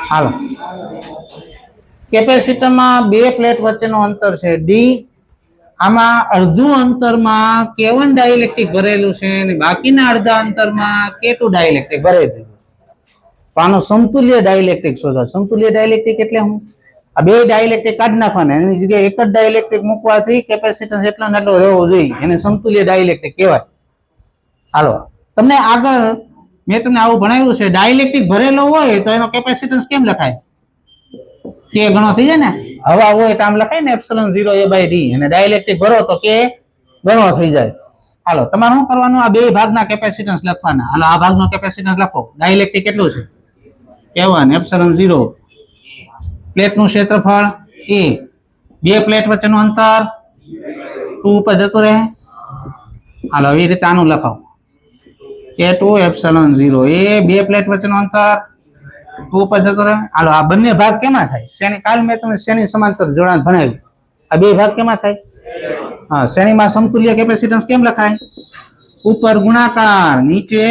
હાલો, કેપેસિટરમાં બે પ્લેટ વચ્ચેનું અંતર છે ડી. આમાં અડધું અંતરમાં K1 ડાઇલેક્ટ્રિક ભરેલું છે અને બાકીના અડધા અંતરમાં K2 ડાઇલેક્ટ્રિક ભરેલું છે. તો આનો સમતુલ્ય ડાઇલેક્ટ્રિક શોધો. સમતુલ્ય ડાઇલેક્ટ્રિક એટલે શું? આ બે ડાઇલેક્ટ્રિક કાઢી નાખવાના, એની જગ્યાએ એક જ ડાઇલેક્ટ્રિક મૂકવાથી કેપેસિટન્સ એટલો ને એટલો રહેવો જોઈએ, એને સમતુલ્ય ડાઇલેક્ટ્રિક કહેવાય. હાલો, તમને આગળ મેં તમને આવું ભણાવ્યું છે. ડાઇલેક્ટ્રિક ભરેલો હોય તો એનો કેપેસિટન્સ કેમ લખાય? કે ગણો થઈ જાય ને. હવા હોય તો આમ લખાય ને ε0A/d, અને ડાઇલેક્ટ્રિક ભરો તો કે ગણો થઈ જાય. હાલો, તમારે શું કરવાનું? આ બે ભાગના કેપેસિટન્સ લખવાના. હાલો, આ ભાગનો કેપેસિટન્સ લખો. ડાઇલેક્ટ્રિક કેટલું છે? K1 ε0. પ્લેટનું ક્ષેત્રફળ a, બે પ્લેટ વચ્ચેનું અંતર 2 ઉપર જતું રહે. હાલો, એ રીતે આનું લખાવો. K2 ε0. એ બે પ્લેટ વચ્ચેનું અંતર 2 ઉપર જતું રહે. હાલો, આ બંને ભાગ કેમાં થાય? શ્રેણી, કાલ મેં તમને શ્રેણી સમાંતર જોડાણ ભણાવ્યું. આ બે ભાગ કેમાં થાય? હા, શ્રેણીમાં સમતુલ્ય કેપેસિટન્સ કેમ લખાય? ઉપર ગુણાકાર, નીચે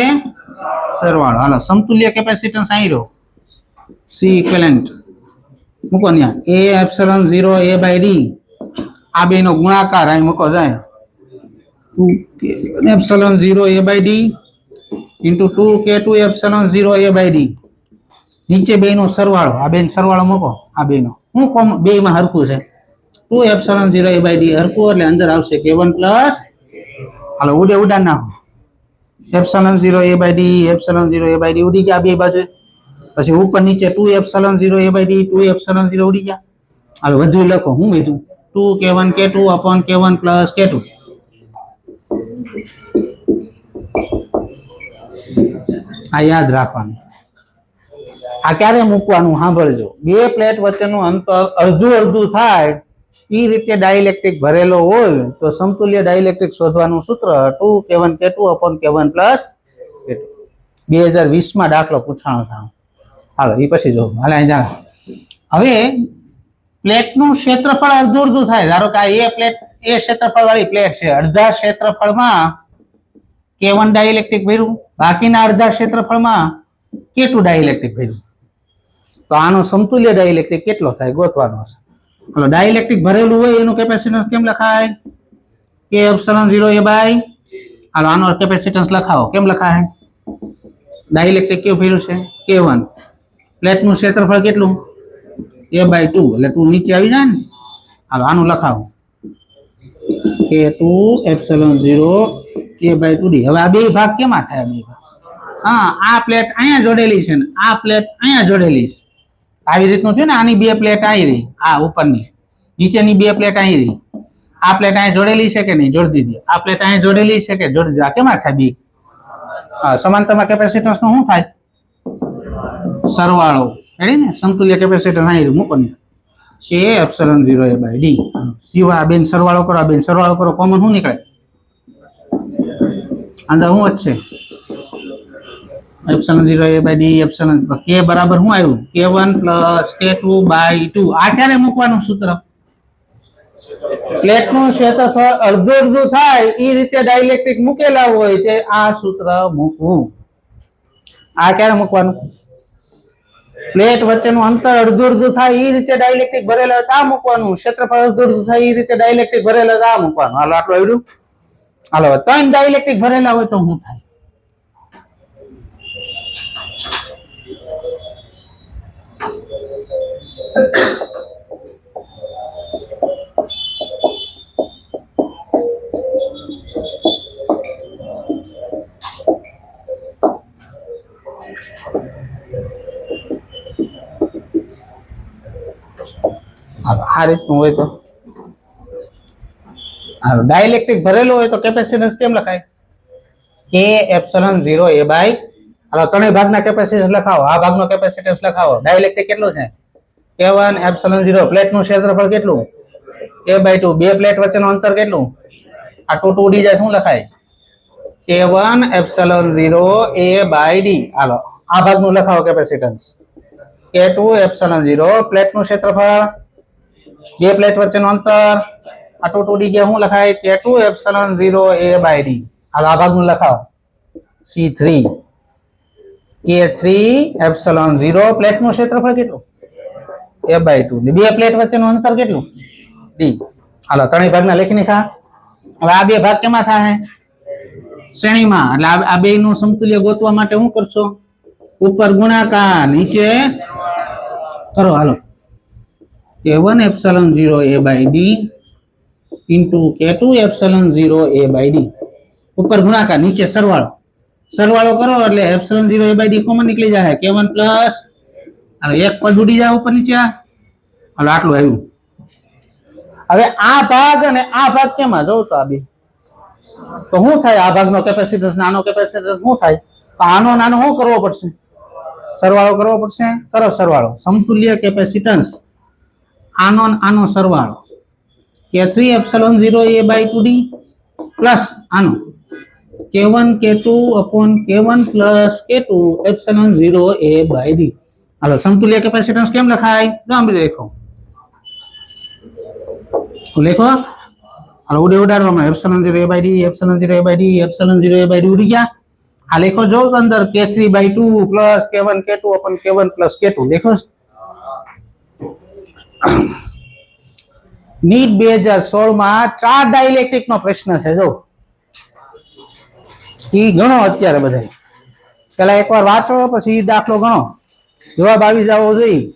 સરવાળો. હાલો, સમતુલ્ય કેપેસિટન્સ અહીં રહ્યો, C ઇક્વિવેલન્ટ મૂકો ત્યાં. A ε0A/d, આ બે નો ગુણાકાર અહીં મૂકો જાય. 2K1 ε0A/d into 2K2 ε0A/d. નીચે બે નો સરવાળો, આ બે સરવાળો મૂકો. આ બે નો હું બે માં હરખું છે. 2 ε0A/d હરખું એટલે અંદર આવશે K1 પ્લસ. હાલો, ઉડે ઉડા નાખો. ε0A/d ε0A/d ઉડી ગયા બે બાજુ. પછી ઉપર નીચે 2 ε0A/d 2 ε0 ઉડી ગયા. હાલો, વધુ લખો. હું વધુ 2K1 K2 upon K1 plus K2. આ યાદ રાખવાનું. આ ક્યારે મૂકવાનું સાંભળજો. બે પ્લેટ વચ્ચેનું અંતર અડધું અડધું થાય એ રીતે ડાઇલેક્ટ્રિક ભરેલો હોય તો સમતુલ્ય ડાઇલેક્ટ્રિક શોધવાનું સૂત્ર 2K1 K2 upon K1 plus K2. 2020 માં દાખલો પૂછાણો છે. હાલો, એ પછી જો. હાલે અહીં જાણે. હવે પ્લેટનું ક્ષેત્રફળ અડધું અડધું થાય. ધારો કે આ એ પ્લેટ, એ ક્ષેત્રફળ વાળી પ્લેટ છે. અડધા ક્ષેત્રફળમાં K1 ડાઇલેક્ટ્રિક ભર્યું, બાકીના અડધા ક્ષેત્રફળમાં K2 ડાઇલેક્ટ્રિક ભર્યું. તો આનો સમતુલ્ય ડાઇલેક્ટ્રિક કેટલો થાય ગોતવાનો છે. હાલો, ડાઇલેક્ટ્રિક ભરેલું હોય એનું કેપેસિટન્સ કેમ લખાય? K ε0A/. હાલો, આનો કેપેસિટન્સ લખાવો. કેમ લખાય? ડાઇલેક્ટ્રિક કેવું ભર્યું છે? K1. પ્લેટનું ક્ષેત્રફળ કેટલું? A/2, એટલે 2 નીચે આવી જાય ને. હાલો, આનું લખાવો. K2 ε0A/2d. હવે આ બે ભાગ કેમાં થાય? બે ભાગ, હા, આ પ્લેટ અહીંયા જોડેલી છે ને આ પ્લેટ અહીંયા જોડેલી છે. આવી રીતનું થયું ને. આની બે પ્લેટ આવી રહી, આ ઉપરની, નીચેની બે પ્લેટ આવી રહી. આ પ્લેટ અહીંયા જોડેલી છે કે નહીં? જોડી દીધી. આ પ્લેટ અહીંયા જોડેલી છે કે? જોડી દીધી. આ કેમાં થાય? બી. હા, સમાંતરમાં કેપેસિટન્સ નું શું થાય? સરવાળો. રેડી ને? સમતુલ્ય કેપેસિટન્સ અહીં મૂકો ને. K ε0A/d. સિવાય આ બેન સરવાળો કરો, આ બેન સરવાળો કરો, કોમન શું નીકળે? અંદર શું વધશે? ε0A/d epsilon. K બરાબર શું આવ્યું? K1 plus K2/2. આ ક્યારે મૂકવાનું સૂત્ર? પ્લેટનું ક્ષેત્રફળ અડધું અડધું થાય એ રીતે ડાઇલેક્ટ્રિક મૂકેલા હોય તે આ સૂત્ર મૂકવું. આ ક્યારે મૂકવાનું? પ્લેટ વચ્ચેનું અંતર અડધું અડધું થાય એ રીતે ડાઇલેક્ટ્રિક ભરેલા હોય તો આ મૂકવાનું. ક્ષેત્રફળ અડધું અડધું થાય એ રીતે ડાઇલેક્ટ્રિક ભરેલા હોય તો આ મૂકવાનું. હાલો, આટલું આવડ્યું. હાલો, 3 ડાઇલેક્ટ્રિક ભરેલા હોય તો શું થાય? આ રીતનું હોય તો ડાઇલેક્ટ્રિક ભરેલું હોય તો કેપેસિટન્સ કેમ લખાય? K ε0A/. હાલો, ત્રણેય ભાગના કેપેસિટન્સ લખાવો. આ ભાગનો કેપેસિટન્સ લખાવો. ડાઇલેક્ટ્રિક કેટલું છે? K1 ε0. પ્લેટનું ક્ષેત્રફળ કેટલું? A/2. બે પ્લેટ વચ્ચેનું અંતર કેટલું? આ 2 ઉડી જાય શું લખાય? K1 ε0A/d. હાલો, આ ભાગનું લખાવો કેપેસિટન્સ. K2 ε0. પ્લેટનું ક્ષેત્રફળ, બે પ્લેટ વચ્ચેનું અંતર, આ 2 ઉડી ગયા શું લખાય? K2 ε0A/d. હાલો આ ભાગનું લખાવો C3 K3 એપ્સિલોન 0 પ્લેટનું ક્ષેત્રફળ કેટલું a/2 ને બે પ્લેટ વચ્ચેનું અંતર કેટલું d હાલો ત્રણેય ભાગના લખી નાખા હવે આ બે ભાગ કેમાં થાય શ્રેણીમાં એટલે આ બે નું સમતુલ્ય ગોતવા માટે શું કરશો ઉપર ગુણાકાર નીચે કરો હાલો K1 epsilon 0 a/d into K2 epsilon 0 a/d ઉપર ગુણાકાર નીચે સરવાળો સરવાળો કરો એટલે એપ્સિલોન 0 a/d કોમન નીકળી જાય K1 પ્લસ અને એક પદ ઉડી જાય ઉપર નીચે હાલો આટલું આવ્યું હવે આ ભાગ અને આ ભાગ કેમાં જોઉં તો આ બે તો શું થાય આ ભાગનો કેપેસિટન્સ નાનો કેપેસિટન્સ શું થાય તો આનો નાનો શું કરવો પડશે સરવાળો કરવો પડશે કરો સરવાળો સમતુલ્ય કેપેસિટન્સ આનો આનો સરવાળો K3 એપ્સિલોન 0 a/2d પ્લસ આનો K1 K2 upon K1 plus K2 epsilon 0 a/d હાલો સમતુલ્ય કેપેસિટન્સ કેમ લખાય રામબી લખો લખો હાલો ઉડે ઉડાડવામાં epsilon 0 a/d epsilon 0 a/d epsilon 0 a/d ઉડી ગયા આ લખો જો અંદર K3/2 plus K1 K2 upon K1 plus K2 લખો નીટ 2016 માં 4 ડાઇલેક્ટ્રિક નો પ્રશ્ન છે જો ઈ ગણો અત્યારે બધા પેલા એકવાર વાંચો પછી દાખલો ગણો જવાબ આવી જાવો જોઈએ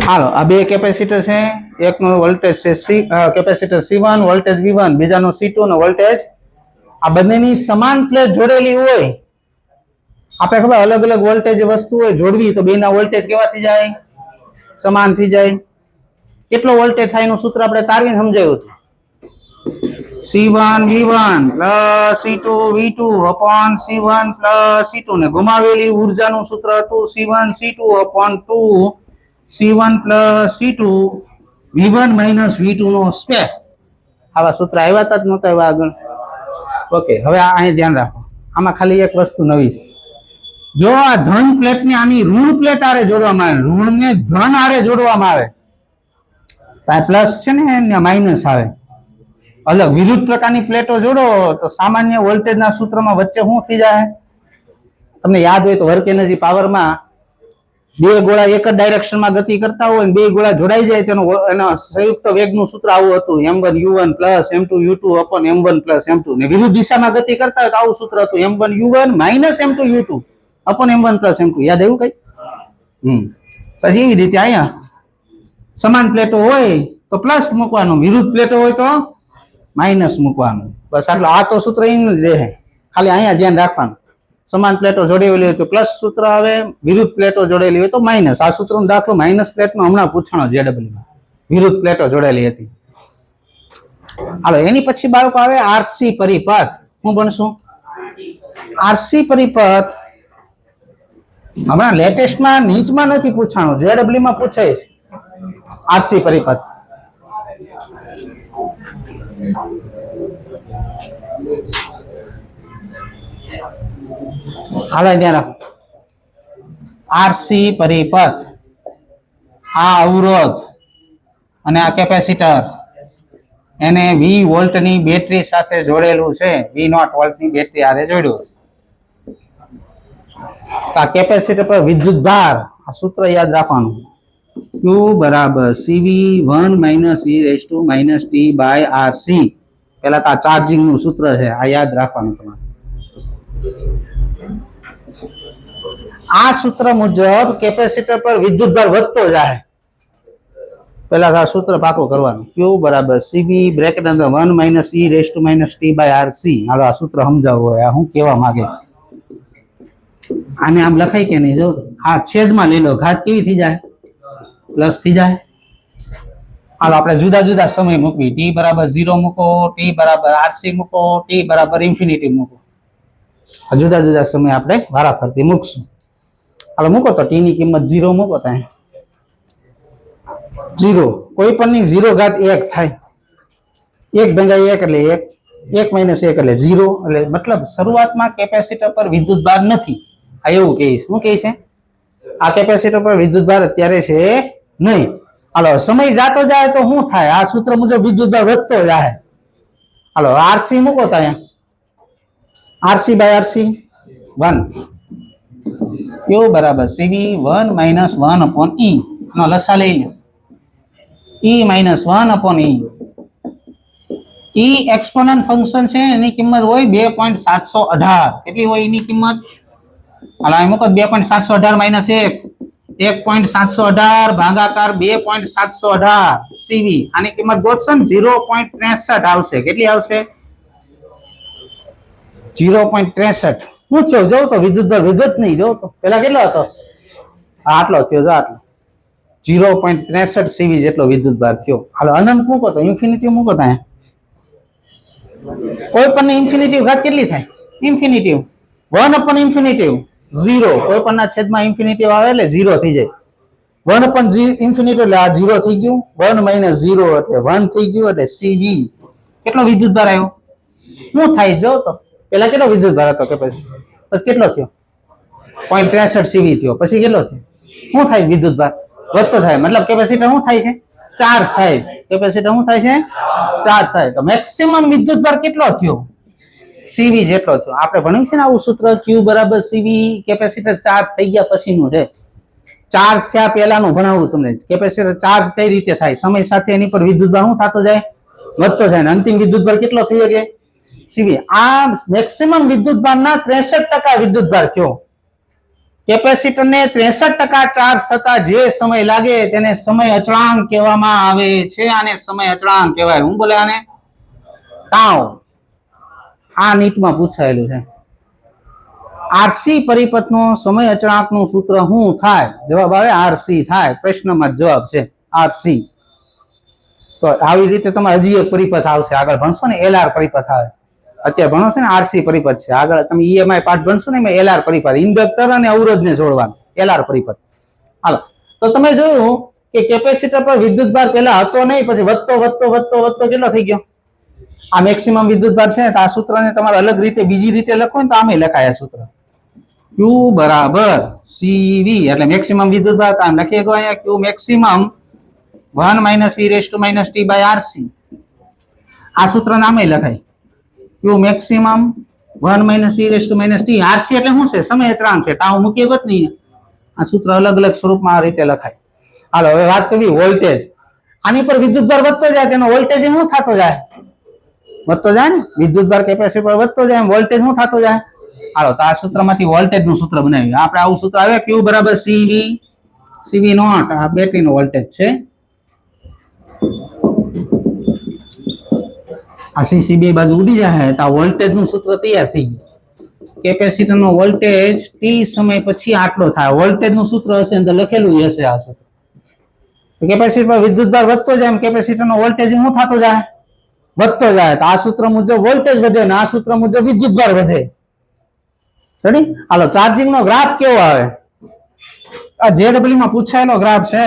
હાલો આ બે કેપેસિટર છે, એકનો વોલ્ટેજ છે કેપેસિટર C1 વોલ્ટેજ V1, બીજાનો C2 નો વોલ્ટેજ, આ બંનેની સમાન પ્લેટ જોડેલી હોય, આપણે ખબર અલગ અલગ વોલ્ટેજ વસ્તુ હોય જોડવી તો બેના વોલ્ટેજ કેવા થઈ જાય, સમાન થઈ જાય. કેટલો વોલ્ટેજ થાય એનું સૂત્ર આપણે તારવીને સમજાયું હતું. C1 V1 plus C2 V2 upon C1 plus C2 ને ગુમાવેલી ઉર્જાનું સૂત્ર હતું C1 C2 upon 2 C1 plus C2 V1 minus V2 નો સ્ક્વેર. આવા સૂત્ર આવ્યા હતા જ નહોતા આવ્યા આગળ. ઓકે, હવે અહીં ધ્યાન રાખો, આમાં ખાલી એક વસ્તુ નવી છે. જો આ ધન પ્લેટ ને આની ઋણ પ્લેટ આરે જોડવામાં આવે, ઋણ ને ધન આરે જોડવામાં આવે, તો પ્લસ છે ને અહીંયા માઇનસ આવે. અલગ વિરુદ્ધ પ્રકારની પ્લેટો જોડો તો સામાન્ય વોલ્ટેજના સૂત્રમાં વચ્ચે શું થઈ જાય? તમને યાદ હોય તો વર્ક એનર્જી પાવરમાં બે ગોળા એક જ ડાયરેક્શનમાં ગતિ કરતા હોય, બે ગોળા જોડાઈ જાય તેનો એના સંયુક્ત વેગનું સૂત્ર આવું હતું, m1 u1 m2 u2 upon m1 m2. ને વિરુદ્ધ દિશામાં ગતિ કરતા હોય તો આવું સૂત્ર હતું m1 u1 m2 u2 upon m1 m2. યાદ આવ્યું કઈ? પછી એવી રીતે અહીંયા સમાન પ્લેટો હોય તો પ્લસ મૂકવાનું, વિરુદ્ધ પ્લેટો હોય તો માઇનસ મૂકવાનું. બસ આટલું. આ તો સૂત્ર એનું જ રહે, ખાલી અહીંયા ધ્યાન રાખવાનું. સમાન પ્લેટો જોડેલી હોય તો પ્લસ સૂત્ર આવે, વિરુદ્ધ પ્લેટો જોડેલી હોય તો માઇનસ. આ સૂત્રનો દાખલો માઇનસ પ્લેટનો હમણાં પૂછાણો JEEમાં, વિરુદ્ધ પ્લેટો જોડેલી હતી. હાલો એની પછી બાળકો આવે આરસી પરિપથ. શું ભણશું? આરસી પરિપથ હમણાં લેટેસ્ટમાં નીટમાં નથી પૂછાણો, JEEમાં પૂછાય છે આરસી પરિપથ. હાલો ધ્યાન રાખો, આરસી પરિપથ, આ અવરોધ અને આ કેપેસિટર એને V વોલ્ટની બેટરી સાથે જોડેલું છે, V0 વોલ્ટની બેટરી આરે જોડ્યું. આ કેપેસિટર પર વિદ્યુત ભાર, આ સૂત્ર યાદ રાખવાનું, Q બરાબર CV1 minus e raised to minus t by RC. પહેલા તો આ ચાર્જિંગ નું સૂત્ર છે, આ યાદ રાખવાનું તમારે. આ સૂત્ર મુજબ કેપેસિટર પર વિદ્યુત ભાર વધતો જાય. પહેલા આ સૂત્ર પાકું કરવાનું, Q બરાબર CV બ્રેકેટ અંદર 1 minus e raised to minus t by RC. હાલો આ સૂત્ર સમજાવવું હોય, આ હું કહેવા માંગે. આને આમ લખાય કે નહીં? જો આ છેદમાં લઈ લો, ઘાત કેવી થઈ જાય? પ્લસ થઈ જાય. હાલો આપણે જુદા જુદા સમય મૂકવી, t બરાબર 0 મૂકો, t બરાબર RC મૂકો, t બરાબર ઇન્ફિનિટી મૂકો. જુદા જુદા સમય આપણે વારાફરતી મૂકશું. હાલો મૂકો તો t ની કિંમત 0 મૂકો, ત્યાં 0 કોઈ પણ ની 0 ઘાત 1 થાય, 1 ભેગા 1 એટલે 1, 1 minus 1 એટલે 0. એટલે મતલબ શરૂઆતમાં કેપેસિટર પર વિદ્યુત ભાર નથી, આ એવું કહીશ. શું કહે છે? આ કેપેસિટર પર વિદ્યુત ભાર અત્યારે છે નહીં. હાલો સમય જાતો જાય તો શું થાય? આ સૂત્ર મુજબ વિદ્યુત ભાર વધતો જાય. હાલો RC મૂકો તો અહીંયા RC by RC 1, Q બરાબર CV 1 minus 1 upon E. નો લસા લઈ લો, E minus 1 upon E. E exponent function છે, એની કિંમત હોય 2.718. કેટલી હોય એની કિંમત? હાલો અહીં મૂકો 2.718 minus 1, 1.718 ભાગાકાર 2.718 CV. આની કિંમત ગોતશો ને 0.63 આવશે. કેટલી આવશે? 0.63. શું થયો? જોઉં તો વિદ્યુત ભાર વિદ્યુત નહીં, જોઉં તો પેલા કેટલો હતો? આટલો થયો, જો આટલો 0.63 CV જેટલો વિદ્યુત ભાર થયો. હાલો અનંત મૂકો તો ઇન્ફિનિટી મૂકો તો કોઈ પણ ઇન્ફિનિટી ઘાત કેટલી થાય? Infinity 1 upon infinity 0. કોઈ પણ ના છેદમાં ઇન્ફિનિટી આવે એટલે 0 થઈ જાય. 1 upon ઇન્ફિનિટી એટલે આ 0 થઈ ગયું, 1 minus 0 એટલે 1 થઈ ગયું. એટલે CV કેટલો વિદ્યુત ભાર આવ્યો? શું થાય? જો તો પેલા કેટલો વિદ્યુત ભાર હતો કેપેસિટર, પછી કેટલો થયો? 0.63 CV થયો. પછી કેટલો થયો? શું થાય? વિદ્યુત ભાર વધતો થાય. મતલબ કેપેસિટર શું થાય છે? ચાર્જ થાય. કેપેસિટર શું થાય છે? ચાર્જ થાય. તો મેક્સિમમ વિદ્યુત ભાર કેટલો થયો? CV જેટલો થયો. આપણે ભણ્યું છે ને આવું સૂત્ર, Q બરાબર CV. કેપેસિટર ચાર્જ થઈ ગયા પછીનું છે, ચાર્જ થયા પહેલાનું ભણાવું તમને. કેપેસિટર ચાર્જ કઈ રીતે થાય? સમય સાથે એની પર વિદ્યુત ભાર શું થતો જાય? વધતો જાય. અને અંતિમ વિદ્યુત ભાર કેટલો થઈ શકે? CV. આ મેક્સિમમ વિદ્યુત ભારના 63% વિદ્યુત ભાર થયો. કેપેસિટર ને 63% ચાર્જ થતા જે સમય લાગે તેને સમય અચળાંક કહેવામાં આવે છે. આને સમય અચળાંક કહેવાય. હું બોલે આને? ટાઉ. આ નીટમાં પૂછાયેલું છે. આરસી પરિપથનો સમય અચળાંકનું સૂત્ર શું થાય? જવાબ આવે આરસી થાય. પ્રશ્નમાં જવાબ છે આરસી. તો આવી રીતે તમારે હજી એક પરિપથ આવશે. આગળ ભણશો ને એલઆર પરિપથ આવે. અત્યારે ભણો છો ને આરસી પરિપથ છે. આગળ તમે ઈએમઆઈ પાઠ ભણશો ને એમાં એલઆર પરિપથ, ઇન્ડક્ટર અને અવરોધને જોડવાનું એલઆર પરિપથ. હાલો, તો તમે જોયું કે કેપેસિટર પર વિદ્યુતભાર પહેલા હતો નહીં, પછી વધતો વધતો વધતો વધતો કેટલો થઈ ગયો? આ મેક્સિમમ વિદ્યુતભાર છે. તો આ સૂત્રને તમારે અલગ રીતે બીજી રીતે લખો ને તો આમે લખાય આ સૂત્ર. Q બરાબર CV એટલે મેક્સિમમ વિદ્યુતભાર આમ લખીએ તો અહીંયા Q maximum 1 - e⁻ t / RC. આ સૂત્ર નામે લખાય Q maximum 1 - e⁻ t. RC એટલે શું છે? સમય અચળાંક છે. ટાઉ મૂકીએ જ નહીં. આ સૂત્ર અલગ અલગ સ્વરૂપમાં આ રીતે લખાય. હાલો, હવે વાત કરીએ વોલ્ટેજ. આની પર વિદ્યુતભાર વધતો જાય તેનો વોલ્ટેજ શું થતો જાય? વધતો જાય ને. વિદ્યુતભાર કેપેસિટર પર વધતો જાય એમ વોલ્ટેજ શું થતો જાય? હાલો, તો આ સૂત્રમાંથી વોલ્ટેજનું સૂત્ર બનાવીએ. આપણે આવું સૂત્ર આવે Q બરાબર CV નોટ. આ બેટરીનો વોલ્ટેજ છે. આ CC બે બાજુ ઉડી જાય તો આ વોલ્ટેજનું સૂત્ર તૈયાર થઈ ગયું. કેપેસિટરનો વોલ્ટેજ t સમય પછી આટલો થાય. વોલ્ટેજનું સૂત્ર હશે અંદર લખેલું હશે આ સૂત્ર. કેપેસિટર પર વિદ્યુતભાર વધતો જાય એમ કેપેસિટરનો વોલ્ટેજ શું થતો જાય? વધતો જાય. તો આ સૂત્ર મુજબ વોલ્ટેજ વધે અને આ સૂત્ર મુજબ વિદ્યુતભાર વધે. રેડી? હાલો, ચાર્જિંગ નો ગ્રાફ કેવો આવે? આ જેડબલ્યુ માં પૂછાયેલો ગ્રાફ છે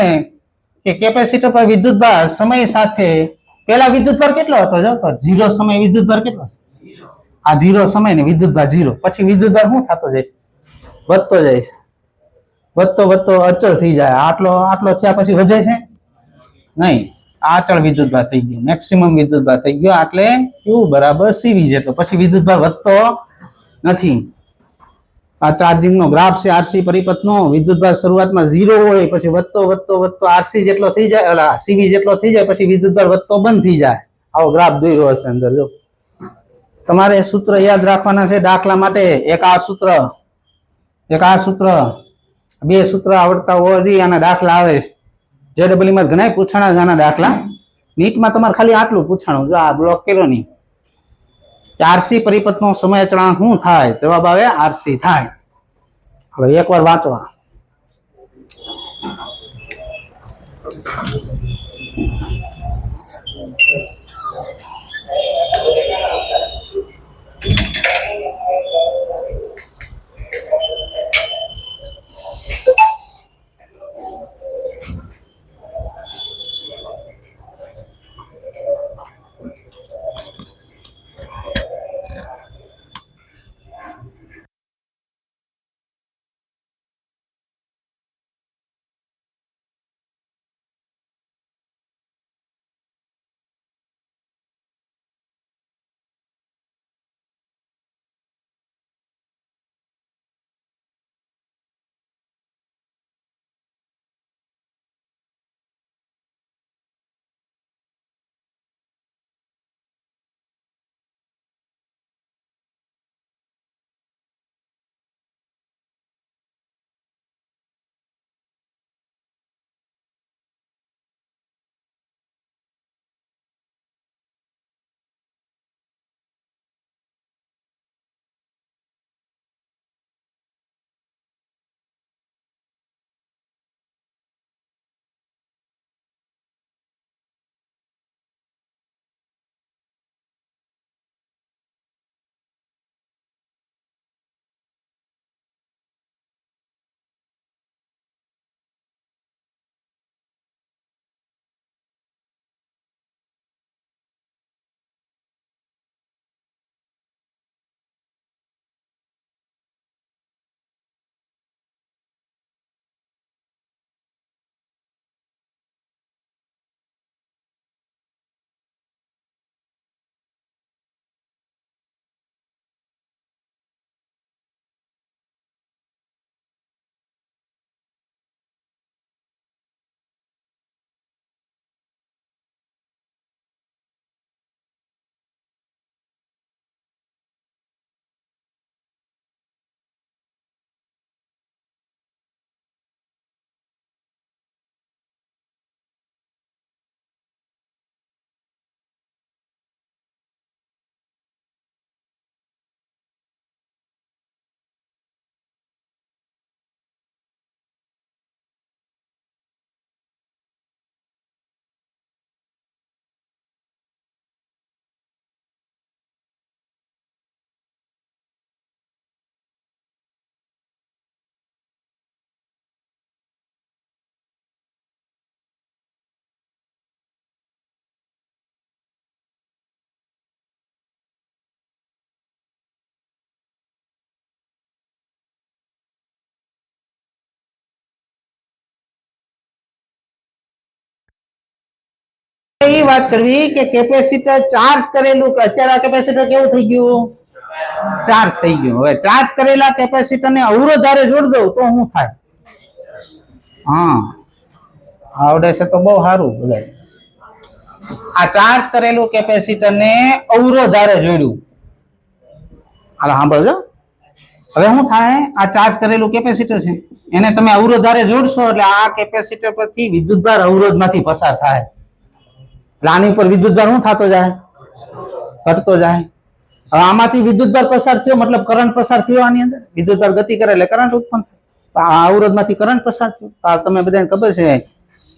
કે કેપેસિટર પર વિદ્યુતભાર સમય સાથે પહેલા વિદ્યુતભાર કેટલો હતો? જો તો 0 સમય વિદ્યુતભાર કેટલો છે? આ 0 સમય ને વિદ્યુતભાર 0. પછી વિદ્યુતભાર શું થતો જાય છે? વધતો જાય છે. વધતો વધતો અચળ થઈ જાય. આટલો આટલો થયા પછી વધે છે નહીં. અચળ વિદ્યુતભાર થઈ ગયો. મેક્સિમમ વિદ્યુતભાર થઈ ગયો. એટલે Q બરાબર CV જેટલો. પછી વિદ્યુતભાર વધતો નથી. આ ચાર્જિંગ નો ગ્રાફ છે આરસી પરિપથનો. વિદ્યુતભાર શરૂઆતમાં 0 હોય, પછી વધતો વધતો વધતો આરસી જેટલો થઈ જાય, CV જેટલો થઈ જાય, પછી વિદ્યુતભાર વધતો બંધ થઈ જાય. આવો ગ્રાફ દોર્યો હશે અંદર. જો તમારે સૂત્ર યાદ રાખવાના છે દાખલા માટે. એક આ સૂત્ર, એક આ સૂત્ર. બે સૂત્ર આવડતા હોવા જોઈએ. આના દાખલા આવે છે જેડબલ્યુ માં ઘણા પૂછાણા છે આના દાખલા. નીટમાં તમારે ખાલી આટલું પૂછાણું. જો આ બ્લોક કર્યો નહીં. આરસી પરિપથનો સમય અચળાંક શું થાય? જવાબ આવે આરસી થાય. હવે એકવાર વાંચવા. એ વાત કરવી કે કેપેસિટર ચાર્જ કરેલું કે અત્યારે આ કેપેસિટર કેવું થઈ ગયું, ચાર્જ થઈ ગયું. હવે ચાર્જ કરેલા કેપેસિટર ને અવરોધ હારે જોડ દઉં તો શું થાય? હા, આવડે છે તો બહુ સારું. બધા આ ચાર્જ કરેલું કેપેસિટર ને અવરોધ હારે જોડ્યું. હાલો સાંભળજો. હવે શું થાય? આ ચાર્જ કરેલું કેપેસિટર છે એને તમે અવરોધ હારે જોડશો એટલે આ કેપેસિટર પરથી વિદ્યુતભાર અવરોધમાંથી પસાર થાય. આની ઉપર વિદ્યુતભાર શું થતો જાય? ઘટતો જાય. હવે આમાંથી વિદ્યુતભાર પસાર થયો મતલબ કરંટ પસાર થયો. આની અંદર વિદ્યુતભાર ગતિ કરે એટલે કરંટ ઉત્પન્ન થાય. આ અવરોધમાંથી કરંટ પસાર થયો. તમે બધાને ખબર છે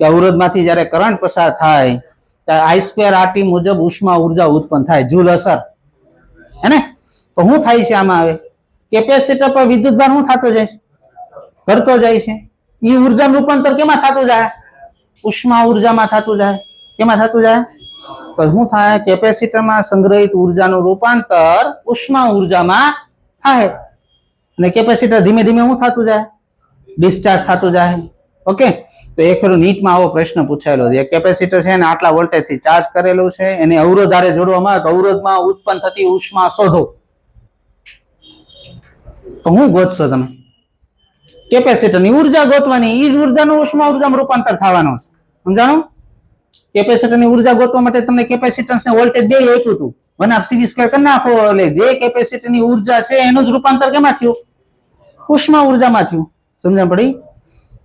કે અવરોધમાંથી જ્યારે કરંટ પસાર થાય ત્યારે I2RT મુજબ ઉષ્મા ઉર્જા ઉત્પન્ન થાય. જૂલ અસર હે ને? તો શું થાય છે આમાં? હવે કેપેસિટર પર વિદ્યુતભાર શું થતો જાય છે? ઘટતો જાય છે. ઈ ઉર્જાનું રૂપાંતર કેમાં થતું જાય? ઉષ્મા ઉર્જામાં થતું જાય. કેમાં થતું જાય? તો શું થાય? કેપેસિટરમાં સંગ્રહિત ઉર્જાનું રૂપાંતર ઉષ્મા ઉર્જામાં થાય અને કેપેસિટર ધીમે ધીમે શું થતું જાય? ડિસ્ચાર્જ થતું જાય. ઓકે, તો એક ફેરો નીટમાં આવો પ્રશ્ન પૂછાયેલો છે. કેપેસિટર છે ને આટલા વોલ્ટેજ થી ચાર્જ કરેલું છે, એને અવરોધ હારે જોડવામાં આવે તો અવરોધમાં ઉત્પન્ન થતી ઉષ્મા શોધો. તો હું ગોતશો તમે? કેપેસિટરની ઉર્જા ગોતવાની. ઈ જ ઉર્જાનું ઉષ્મા ઉર્જામાં રૂપાંતર થવાનું છે. સમજાણું? કેપેસિટરની ઉર્જા ગોતવા માટે તમને કેપેસિટન્સ ને વોલ્ટેજ બે આપ્યું હતું. 1/2 કરી નાખો એટલે જે કેપેસિટરની ઉર્જા છે એનું જ રૂપાંતર કેમાં થયું? ઉષ્મા ઉર્જામાં થયું. સમજણ પડી?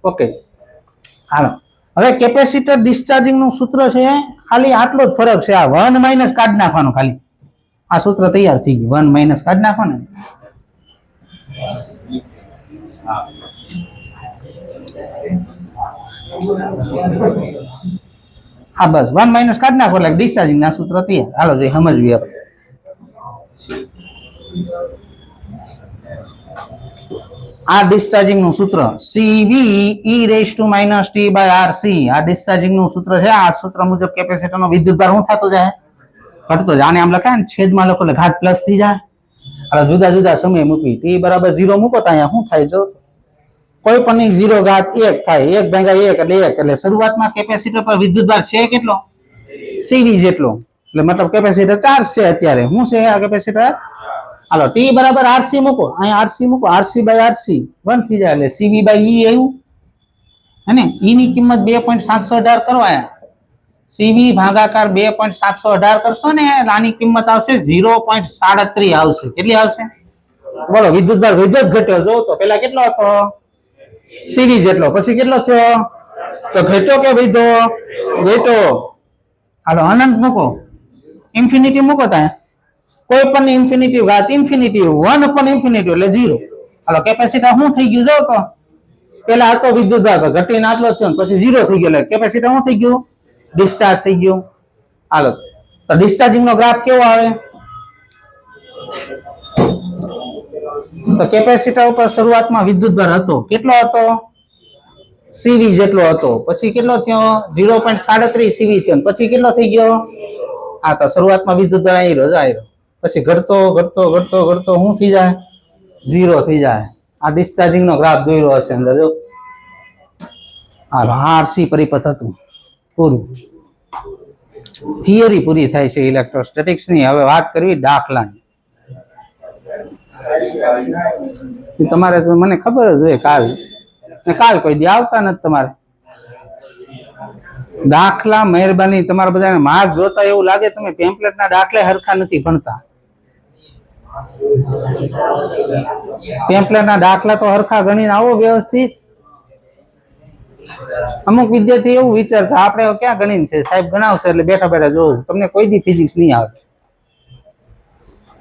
ઓકે, હાલો. હવે કેપેસિટર ડિસ્ચાર્જિંગ નું સૂત્ર છે ખાલી આટલો જ ફરક છે. આ 1 માઇનસ કાઢી નાખવાનું. ખાલી આ સૂત્ર તૈયાર થઈ ગયું. 1 માઇનસ કાઢી નાખવાનું. હા બસ 1 માઇનસ કાઢી નાખો એટલે ડિસ્ચાર્જિંગ ના સૂત્ર તૈયાર. હાલો જોઈ સમજવી આપણે. આ ડિસ્ચાર્જિંગ નું સૂત્ર CV e⁻t/RC. આ ડિસ્ચાર્જિંગ નું સૂત્ર છે. આ સૂત્ર મુજબ કેપેસિટર નો વિદ્યુતભાર શું થતો જાય? ઘટતો જાય. આને આમ લખાય ને છેદમાં લખો એટલે ઘાત પ્લસ થઈ જાય. એટલે જુદા જુદા સમય મૂકી t બરાબર 0 મૂકો તો અહીંયા શું થાય? જો કોઈ પણ ની 0 ઘાત 1 થાય. 1/1 એટલે 1. એટલે શરૂઆતમાં કેપેસિટર પર વિદ્યુતભાર છે કેટલો? CV જેટલો. એટલે મતલબ કેપેસિટર ચાર્જ છે અત્યારે. શું છે આ કેપેસિટર? હાલો t બરાબર RC મૂકો. અહીંયા RC મૂકો. RC/RC 1 થઈ જાય એટલે CV/E આવ્યું હે ને? E ની કિંમત 2.718 કરો. આયા CV ભાગાકાર 2.718 કરશો ને એટલે આની કિંમત આવશે 0.37 આવશે. કેટલી આવશે? બોલો વિદ્યુતભાર વધ્યો જ ઘટ્યો? જો તો પેલા કેટલો હતો? CV જેટલો. પછી કેટલો થયો? તો ઘટ્યો કે વધ્યો? ઘટ્યો. હાલો અનંત મૂકો. ઇન્ફિનિટી મૂકો. ત્યાં કોઈ પણ ઇન્ફિનિટી ઘાત ઇન્ફિનિટી 1 પણ ઇન્ફિનિટી એટલે 0. હાલો કેપેસિટર શું થઈ ગયું? જો તો પેલા હતો વિદ્યુતભાર ઘટીને આટલો થયો પછી 0 થઈ ગયો એટલે કેપેસિટર શું થઈ ગયું? ડિસ્ચાર્જ થઈ ગયું. હાલો તો ડિસ્ચાર્જિંગ નો ગ્રાફ કેવો આવે? તો કેપેસિટર ઉપર શરૂઆતમાં વિદ્યુતભાર હતો. કેટલો હતો? CV જેટલો હતો. પછી કેટલો થયો? 0.37 CV થયો. પછી કેટલો થઈ ગયો? આ તો શરૂઆતમાં વિદ્યુતભાર આવ્યો. પછી ઘટતો ઘટતો ઘટતો ઘટતો શું થઈ જાય? 0 થઈ જાય. આ ડિસ્ચાર્જિંગ નો ગ્રાફ દોર્યો હશે અંદર. જો હાલો RC પરિપથ હતું પૂરું. થિયરી પૂરી થાય છે ઇલેક્ટ્રોસ્ટેટિક્સ ની. હવે વાત કરવી દાખલાની. તમારે તો મને ખબર જ હોય કાલ કોઈ દી આવતા નથી તમારે દાખલા. મહેરબાની તમારા બધાને માર્ક જોતા એવું લાગે તમે પેમ્પલેટના દાખલા હરખા નથી ભણતા. પેમ્પલેટના દાખલા તો હરખા ગણીને આવો વ્યવસ્થિત. અમુક વિદ્યાર્થી એવું વિચારતા આપણે ક્યાં ગણીને છે, સાહેબ ગણાવશે એટલે બેઠા બેઠા જોવું. તમને કોઈ દી ફિઝિક્સ નહીં આવે.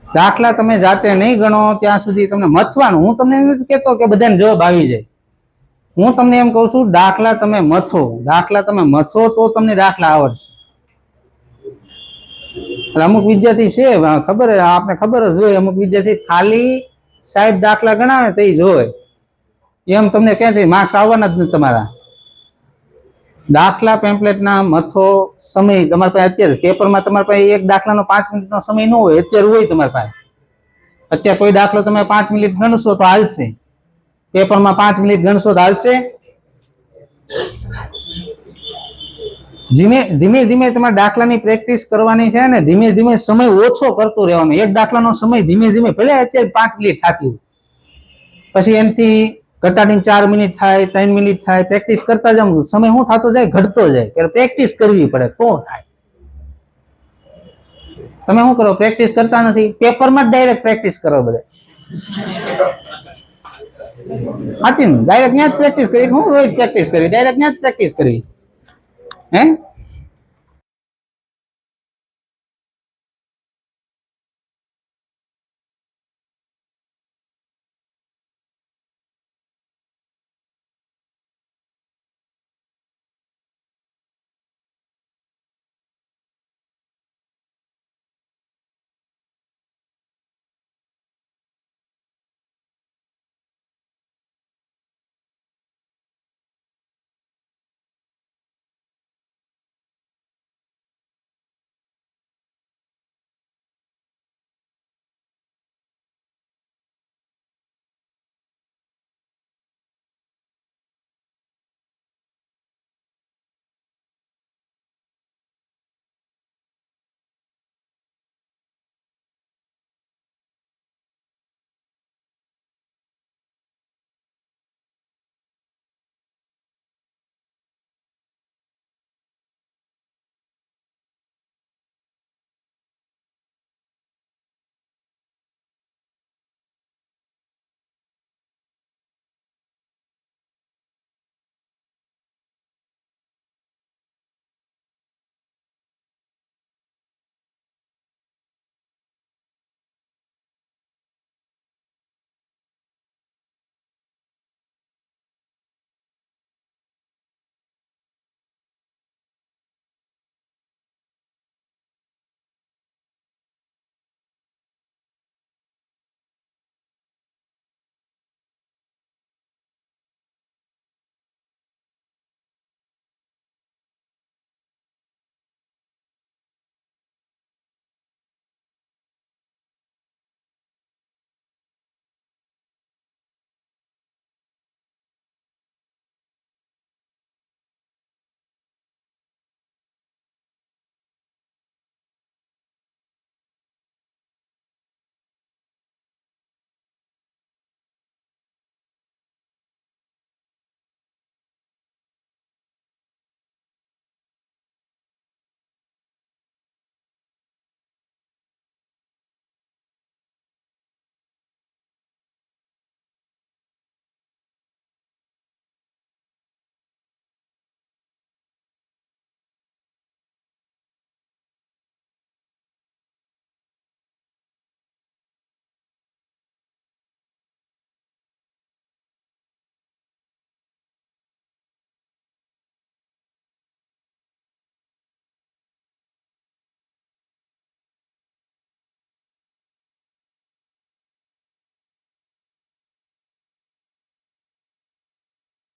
દાખલા તમે જાતે નહીં ગણો ત્યાં સુધી તમને મથવાનું. હું તમને નથી કહેતો કે બધાને જવાબ આવી જાય. હું તમને એમ કહું છું દાખલા તમે મથો. દાખલા તમે મથો તો તમને દાખલા આવડશે. અમુક વિદ્યાર્થી છે ખબર આપણે ખબર જ હોય. અમુક વિદ્યાર્થી ખાલી સાહેબ દાખલા ગણાવે તો એ જોવે. એમ તમને ક્યાંથી માર્ક્સ આવવાના જ નથી તમારા. દાખલા પેમ્પલેટના મથો. સમય તમારી પાસે અત્યારે પેપરમાં તમારી પાસે એક દાખલાનો 5 મિનિટનો સમય ન હોય. અત્યારે હોય તમારી પાસે. અત્યારે કોઈ દાખલો તમે 5 મિનિટ ગણશો તો હાલશે. પેપરમાં 5 મિનિટ ગણશો તો હાલશે? ધીમે ધીમે ધીમે તમારે દાખલાની પ્રેક્ટિસ કરવાની છે ને ધીમે ધીમે સમય ઓછો કરતું રહેવાનો. એક દાખલાનો સમય ધીમે ધીમે ભલે અત્યારે 5 મિનિટ થતી હોય, પછી એનાથી ઘટાડીને 4 મિનિટ થાય, 3 મિનિટ થાય, પ્રેક્ટિસ કરતા જાવ, સમય શું થતો જાય, ઘટતો જાય. એટલે પ્રેક્ટિસ કરવી પડે તો થાય. તમે શું કરો, પ્રેક્ટિસ કરતા નથી, પેપરમાં જ ડાયરેક્ટ પ્રેક્ટિસ કરો બધા. સાચી ને, ડાયરેક્ટ ત્યાં જ પ્રેક્ટિસ કરી. હું રોજ પ્રેક્ટિસ કરી, ડાયરેક્ટ ત્યાં જ પ્રેક્ટિસ કરી. હે